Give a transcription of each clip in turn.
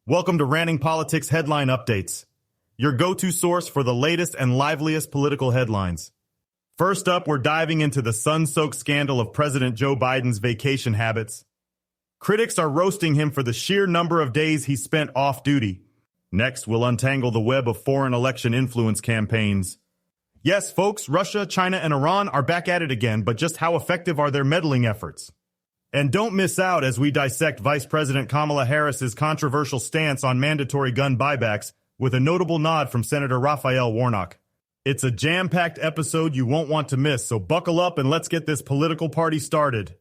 Welcome to Ranting Politics Headline Updates, your go-to source for the latest and liveliest political headlines. First up, we're diving into the sun-soaked scandal of President Joe Biden's vacation habits. Critics are roasting him for the sheer number of days he spent off-duty. Next, we'll untangle the web of foreign election influence campaigns. Yes, folks, Russia, China, and Iran are back at it again, but just how effective are their meddling efforts? And don't miss out as we dissect Vice President Kamala Harris's controversial stance on mandatory gun buybacks with a notable nod from Senator Raphael Warnock. It's a jam-packed episode you won't want to miss, so buckle up and let's get this political party started.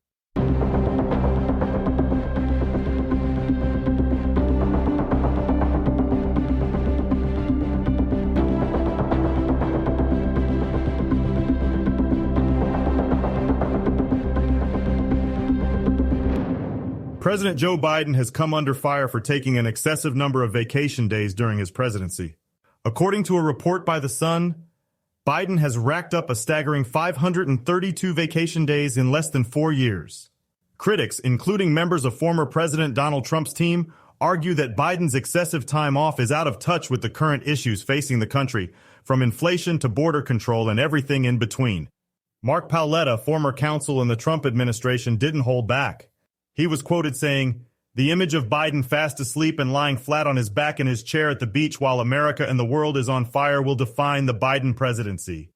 President Joe Biden has come under fire for taking an excessive number of vacation days during his presidency. According to a report by The Sun, Biden has racked up a staggering 532 vacation days in less than 4 years. Critics, including members of former President Donald Trump's team, argue that Biden's excessive time off is out of touch with the current issues facing the country, from inflation to border control and everything in between. Mark Paoletta, former counsel in the Trump administration, didn't hold back. He was quoted saying, "The image of Biden fast asleep and lying flat on his back in his chair at the beach while America and the world is on fire will define the Biden presidency."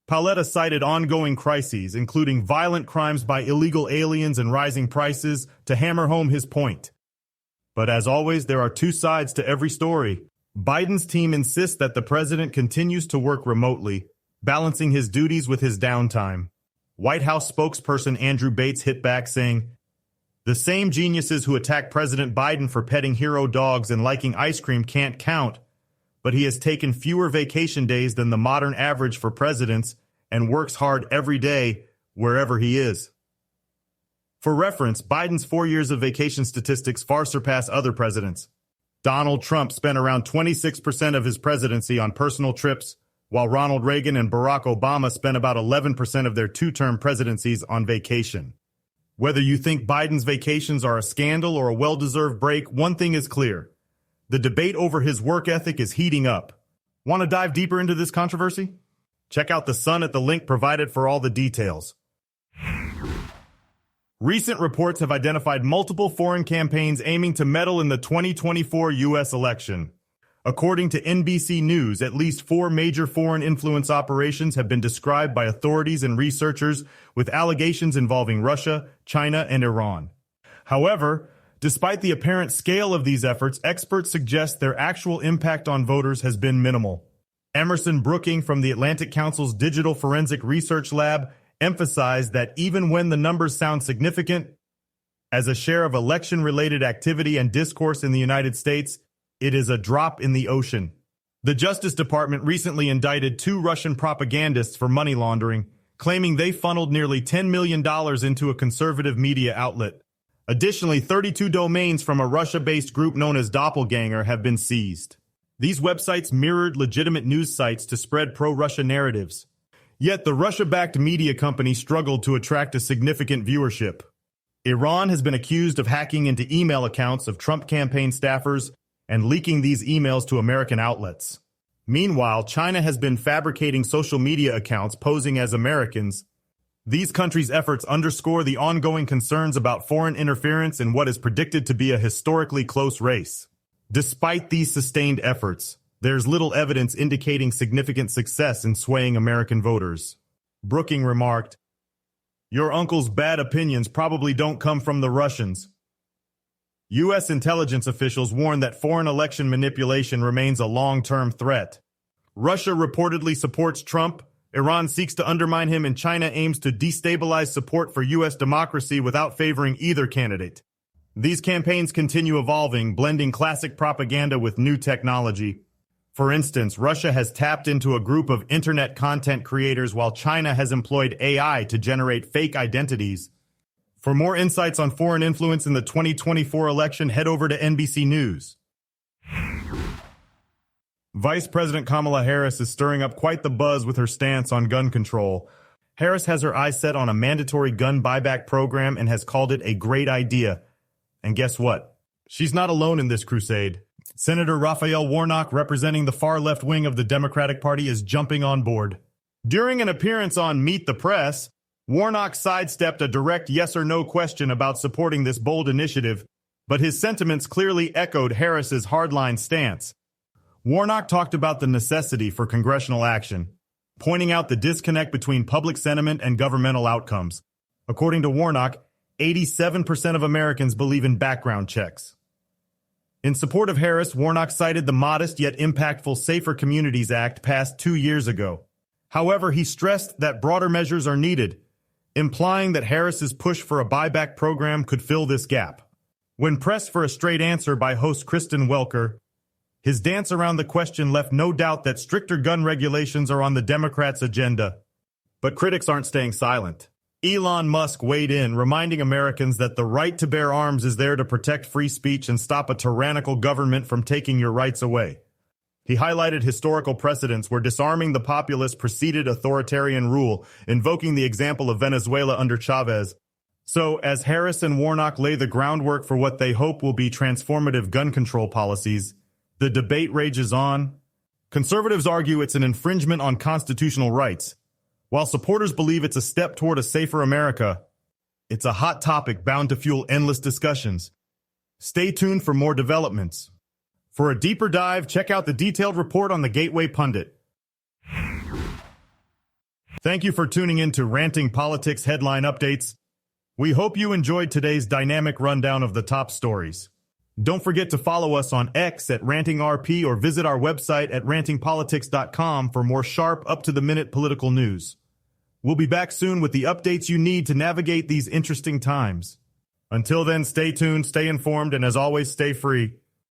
Paoletta cited ongoing crises, including violent crimes by illegal aliens and rising prices, to hammer home his point. But as always, there are two sides to every story. Biden's team insists that the president continues to work remotely, balancing his duties with his downtime. White House spokesperson Andrew Bates hit back saying, "The same geniuses who attack President Biden for petting hero dogs and liking ice cream can't count, but he has taken fewer vacation days than the modern average for presidents and works hard every day, wherever he is." For reference, Biden's 4 years of vacation statistics far surpass other presidents. Donald Trump spent around 26% of his presidency on personal trips, while Ronald Reagan and Barack Obama spent about 11% of their two-term presidencies on vacation. Whether you think Biden's vacations are a scandal or a well-deserved break, one thing is clear. The debate over his work ethic is heating up. Want to dive deeper into this controversy? Check out The Sun at the link provided for all the details. Recent reports have identified multiple foreign campaigns aiming to meddle in the 2024 U.S. election. According to NBC News, at least 4 major foreign influence operations have been described by authorities and researchers with allegations involving Russia, China, and Iran. However, despite the apparent scale of these efforts, experts suggest their actual impact on voters has been minimal. Emerson Brooking from the Atlantic Council's Digital Forensic Research Lab emphasized that even when the numbers sound significant, as a share of election-related activity and discourse in the United States, it is a drop in the ocean. The Justice Department recently indicted 2 Russian propagandists for money laundering, claiming they funneled nearly $10 million into a conservative media outlet. Additionally, 32 domains from a Russia-based group known as Doppelganger have been seized. These websites mirrored legitimate news sites to spread pro-Russia narratives. Yet the Russia-backed media company struggled to attract a significant viewership. Iran has been accused of hacking into email accounts of Trump campaign staffers and leaking these emails to American outlets. Meanwhile, China has been fabricating social media accounts posing as Americans. These countries' efforts underscore the ongoing concerns about foreign interference in what is predicted to be a historically close race. Despite these sustained efforts, there's little evidence indicating significant success in swaying American voters. Brooking remarked, "Your uncle's bad opinions probably don't come from the Russians." U.S. intelligence officials warn that foreign election manipulation remains a long-term threat. Russia reportedly supports Trump, Iran seeks to undermine him, and China aims to destabilize support for U.S. democracy without favoring either candidate. These campaigns continue evolving, blending classic propaganda with new technology. For instance, Russia has tapped into a group of internet content creators while China has employed AI to generate fake identities. For more insights on foreign influence in the 2024 election, head over to NBC News. Vice President Kamala Harris is stirring up quite the buzz with her stance on gun control. Harris has her eyes set on a mandatory gun buyback program and has called it a great idea. And guess what? She's not alone in this crusade. Senator Raphael Warnock, representing the far left wing of the Democratic Party, is jumping on board. During an appearance on Meet the Press, Warnock sidestepped a direct yes or no question about supporting this bold initiative, but his sentiments clearly echoed Harris's hardline stance. Warnock talked about the necessity for congressional action, pointing out the disconnect between public sentiment and governmental outcomes. According to Warnock, 87% of Americans believe in background checks. In support of Harris, Warnock cited the modest yet impactful Safer Communities Act passed 2 years ago. However, he stressed that broader measures are needed, implying that Harris's push for a buyback program could fill this gap. When pressed for a straight answer by host Kristen Welker, his dance around the question left no doubt that stricter gun regulations are on the Democrats' agenda. But critics aren't staying silent. Elon Musk weighed in, reminding Americans that the right to bear arms is there to protect free speech and stop a tyrannical government from taking your rights away. He highlighted historical precedents where disarming the populace preceded authoritarian rule, invoking the example of Venezuela under Chavez. So, as Harris and Warnock lay the groundwork for what they hope will be transformative gun control policies, the debate rages on. Conservatives argue it's an infringement on constitutional rights, while supporters believe it's a step toward a safer America. It's a hot topic bound to fuel endless discussions. Stay tuned for more developments. For a deeper dive, check out the detailed report on the Gateway Pundit. Thank you for tuning in to Ranting Politics Headline Updates. We hope you enjoyed today's dynamic rundown of the top stories. Don't forget to follow us on X at RantingRP or visit our website at rantingpolitics.com for more sharp, up-to-the-minute political news. We'll be back soon with the updates you need to navigate these interesting times. Until then, stay tuned, stay informed, and as always, stay free.